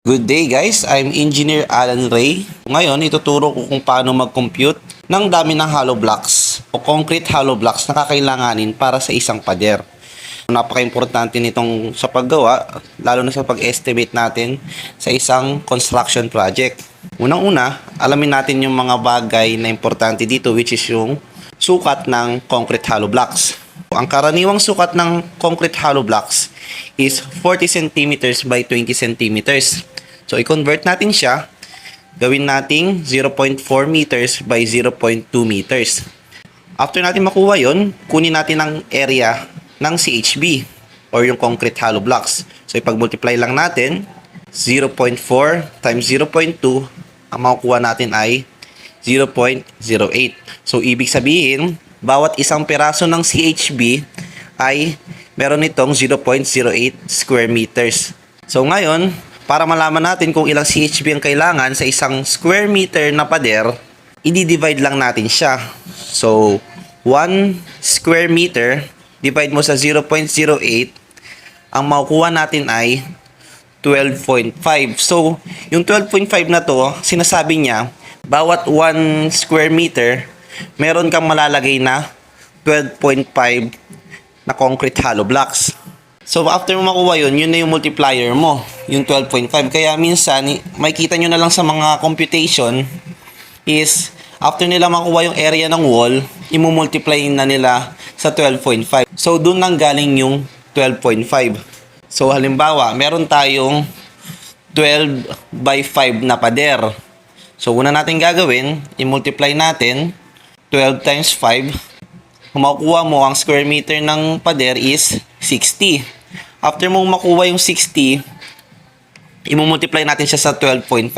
Good day guys, I'm Engineer Alan Ray. Ngayon, ituturo ko kung paano mag-compute ng dami ng hollow blocks o concrete hollow blocks na kakailanganin para sa isang pader. Napaka-importante nitong sa paggawa, lalo na sa pag-estimate natin sa isang construction project. Unang-una, alamin natin yung mga bagay na importante dito, which is yung sukat ng concrete hollow blocks. Ang karaniwang sukat ng concrete hollow blocks is 40 cm by 20 cm. So, i-convert natin siya. Gawin nating 0.4 meters by 0.2 meters. After natin makuha yon, kunin natin ang area ng CHB or yung concrete hollow blocks. So, ipag-multiply lang natin. 0.4 times 0.2, ang makukuha natin ay 0.08. So, ibig sabihin, bawat isang peraso ng CHB ay meron itong 0.08 square meters. So, ngayon, para malaman natin kung ilang CHB ang kailangan sa isang square meter na pader, i-divide lang natin siya. So, 1 square meter, divide mo sa 0.08, ang makukuha natin ay 12.5. So, yung 12.5 na to, sinasabi niya, bawat 1 square meter, meron kang malalagay na 12.5 na concrete hollow blocks. So, after mo makuha yun na yung multiplier mo, yung 12.5. Kaya minsan, makikita nyo na lang sa mga computation is, after nila makuha yung area ng wall, imumultiply na nila sa 12.5. So, dun nang galing yung 12.5. So, halimbawa, meron tayong 12 by 5 na pader. So, una natin gagawin, i-multiply natin 12 times 5. Kung makukuha mo, ang square meter ng pader is 60. After mong makuha yung 60, i-multiply natin siya sa 12.5.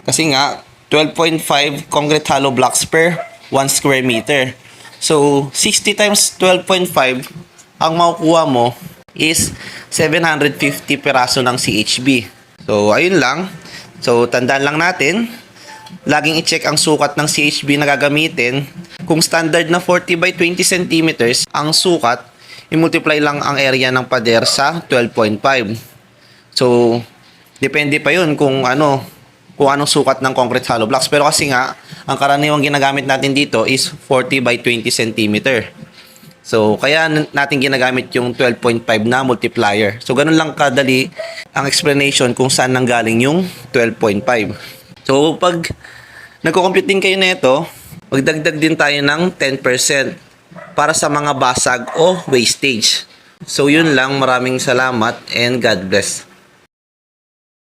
Kasi nga, 12.5 concrete hollow blocks per 1 square meter. So, 60 times 12.5, ang makukuha mo is 750 peraso ng CHB. So, ayun lang. So, tandaan lang natin, laging i-check ang sukat ng CHB na gagamitin. Kung standard na 40 by 20 cm ang sukat, i-multiply lang ang area ng pader sa 12.5. So, depende pa yun kung anong sukat ng concrete hollow blocks. Pero kasi nga, ang karaniwang ginagamit natin dito is 40 by 20 cm. So, kaya natin ginagamit yung 12.5 na multiplier. So, ganun lang kadali ang explanation kung saan nanggaling yung 12.5. So, pag nagko-compute din kayo nito, magdagdag din tayo ng 10% para sa mga basag o wastage. So, yun lang. Maraming salamat and God bless.